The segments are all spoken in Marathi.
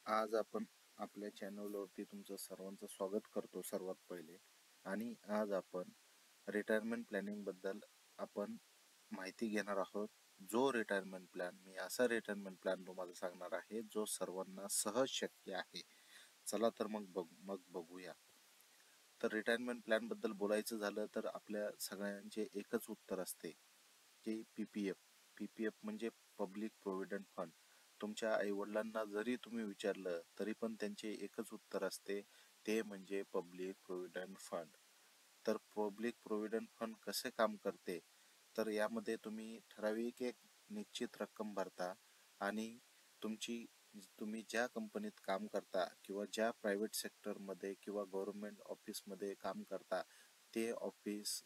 आज आपण आपल्या चॅनलवरती तुमचं सर्वांचं स्वागत करतो सर्वात पहिले. आणि आज आपण रिटायरमेंट प्लॅनिंगबद्दल आपण माहिती घेणार आहोत. जो रिटायरमेंट प्लॅन मी असा रिटायरमेंट प्लॅन तुम्हाला सांगणार आहे जो सर्वांना सहज शक्य आहे. चला तर मग बघूया. तर रिटायरमेंट प्लॅनबद्दल बोलायचं झालं तर आपल्या सगळ्यांचे एकच उत्तर असते की पी पी एफ म्हणजे पब्लिक प्रोव्हिडंट फंड. तुमच्या आईवडिलांना जरी तुम्ही विचारलं तरी पण त्यांचे एकच उत्तर असते, ते म्हणजे पब्लिक प्रोव्हिडंट फंड. तर पब्लिक प्रोव्हिडंट फंड कसे काम करते, तर यामध्ये तुम्ही ठराविक एक निश्चित रक्कम भरता आणि तुमची तुम्ही ज्या कंपनीत काम करता किंवा ज्या प्रायव्हेट सेक्टरमध्ये किंवा गव्हर्नमेंट ऑफिसमध्ये काम करता ते ऑफिस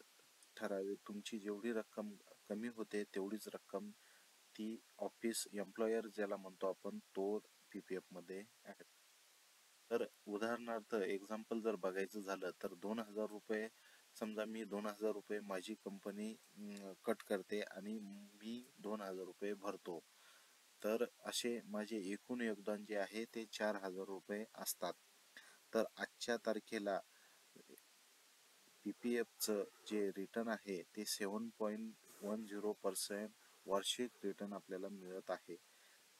ठराविक तुमची जेवढी रक्कम कमी होते तेवढीच रक्कम ती ऑफिस एम्प्लॉयर ज्याला म्हणतो आपण तो पी मध्ये ऍड. तर उदाहरणार्थ एक्झाम्पल जर बघायचं झालं तर 2,000 रुपये, समजा मी 2,000 रुपये माझी कंपनी कट करते आणि मी 2,000 रुपये भरतो. तर असे माझे एकूण योगदान जे आहे ते 4,000 रुपये असतात. तर आजच्या तारखेला पी-पी-एफचं जे रिटर्न आहे ते 7.10% वार्षिक रिटर्न आपल्याला मिळत आहे.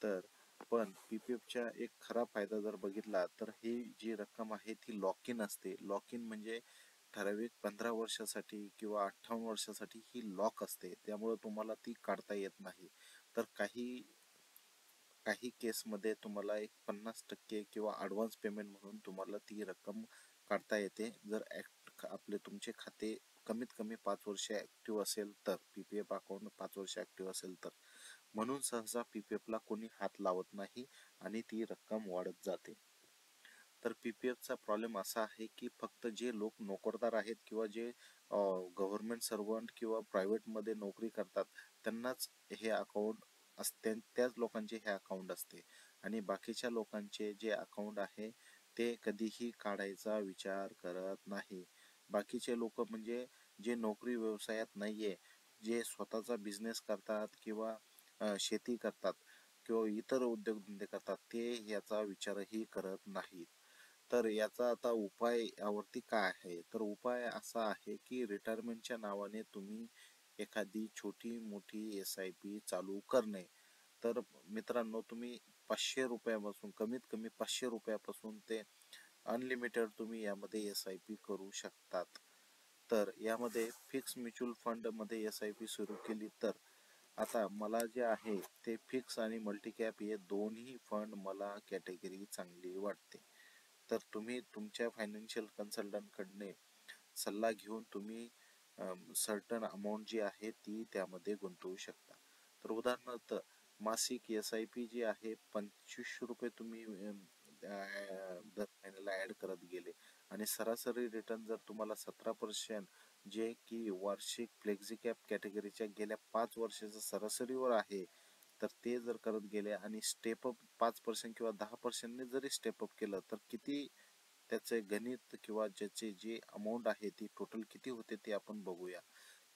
तर पण पी-पी-एफचा एक खरा फायदा जर बघितला तर ही जी रक्कम आहे ती लॉक इन असते. लॉक इन म्हणजे ठराविक 15 वर्षासाठी किंवा 58 वर्षासाठी ही लॉक असते, त्यामुळे तुम्हाला ती काढता येत नाही. तर काही काही केसमध्ये तुम्हाला एक 50% किंवा ॲडव्हान्स पेमेंट म्हणून तुम्हाला ती रक्कम काढता येते, जर आपले तुमचे खाते कमीत कमी 5 वर्ष ॲक्टिव्ह असेल तर, पी पी एफ अकाउंट 5 वर्ष ॲक्टिव्ह असेल तर. म्हणून सहसा पी पी एफला कोणी हात लावत नाही आणि ती रक्कम वाढत जाते. तर पी पी एफचा प्रॉब्लेम असा आहे की फक्त जे लोक नोकरदार आहेत किंवा जे गव्हर्नमेंट सर्वंट किंवा प्रायव्हेटमध्ये नोकरी करतात त्यांनाच हे अकाउंट असते, त्याच लोकांचे हे अकाउंट असते. आणि बाकीच्या लोकांचे जे अकाउंट आहे ते कधीही काढायचा विचार करत नाही. बाकीचे लोक म्हणजे जे नोकरी व्यवसायात नाहीये, जे स्वतःचा बिझनेस करतात किंवा शेती करतात किंवा इतर उद्योगधंदे करतात, ते याचा विचारही करत नाहीत. तर याचा आता उपाय यावरती काय आहे, तर उपाय असा आहे की रिटायरमेंटच्या नावाने तुम्ही एखादी छोटी मोठी SIP चालू करणे. तर मित्रांनो, तुम्ही 500 रुपयापासून, कमीत कमी 500 रुपयापासून ते अनलिमिटेड तुम्ही यामध्ये SIP करू शकतात. तर यामध्ये फिक्स म्युच्युअल फंड मध्ये SIP सुरू केली तर आता मला जे आहे ते फिक्स आणि मल्टीकॅप हे दोन्ही फंड मला कॅटेगरी चांगली वाटते. तर तुम्ही तुमच्या फायनान्शियल कन्सल्टंटकडने सल्ला घेऊन तुम्ही सर्टन अमाऊंट जी आहे ती त्यामध्ये गुंतवू शकता. तर उदाहरणार्थ मासिक SIP जी आहे 2500 रुपये तुम्ही दर महिन्याला ॲड करत गेले आणि सरासरी रिटर्न जर तुम्हाला 17%, जे की वार्षिक फ्लेक्झी कॅप कॅटेगरीच्या गेल्या 5 वर्षाच्या सरासरीवर आहे, तर ते जर करत गेले आणि स्टेपअप 5% किंवा 10% जरी स्टेपअप केलं तर किती त्याचे गणित किंवा ज्याची जी अमाऊंट आहे ती टोटल किती होते ते आपण बघूया.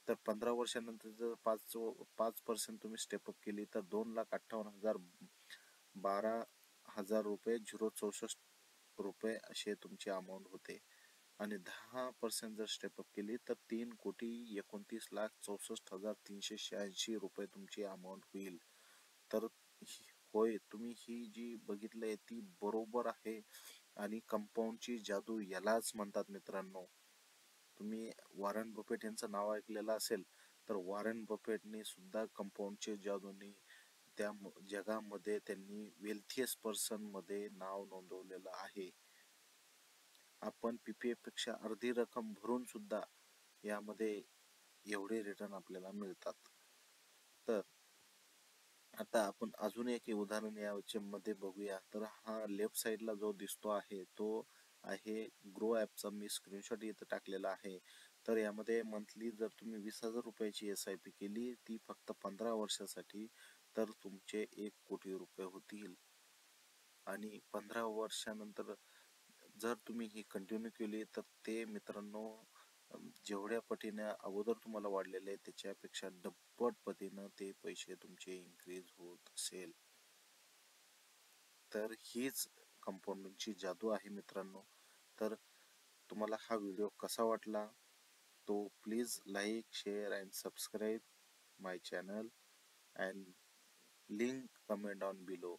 तर 15 वर्षानंतर जर 5% तुम्ही स्टेपअप केली तर 2,58,000 12,000 रुपये 064 रुपये असे तुमची अमाऊंट होते. आणि 10% जर स्टेपअप केली तर 3,29,64,386 रुपये तुमची अमाऊंट होईल. तर होय, तुम्ही ही जी बघितलंय ती बरोबर आहे. आणि कंपाऊंडची जादू यालाच म्हणतात मित्रांनो. तुम्ही वॉरन बफेट यांचं नाव ऐकलेलं असेल, तर वॉरन बफेटने सुद्धा कंपाऊंडच्या जादूने त्या जगामध्ये त्यांनी वेल्थिएस्ट पर्सन मध्ये नाव नोंदवलेलं आहे. आपण पीपीएफ पेक्षा अर्धी रक्कम भरून सुद्धा यामध्ये एवढे रिटर्न आपल्याला मिळतात. तर आता आपण अजून एक उदाहरण याच्या मध्ये बघूया. तर हा लेफ्ट साइडला जो दिसतो आहे तो आहे ग्रो ॲपचा, मी स्क्रीनशॉट इथं टाकलेला आहे. तर यामध्ये मंथली जर तुम्ही 20,000 रुपयाची SIP केली ती फक्त 15 वर्षासाठी, तर तुमचे 1 कोटी रुपये होतील. आणि 15 वर्षानंतर जर तुम्ही ही कंटिन्यू केली तर ते मित्रांनो जेवढ्या पटीने अगोदर तुम्हाला वाढलेले त्याच्यापेक्षा दुप्पट पटीनं ते पैसे तुमचे इन्क्रीज होत असेल. तर हीच कंपाऊंडिंगची जादू आहे मित्रांनो. तर तुम्हाला हा व्हिडिओ कसा वाटला तो please like, share and subscribe my channel and link comment on below.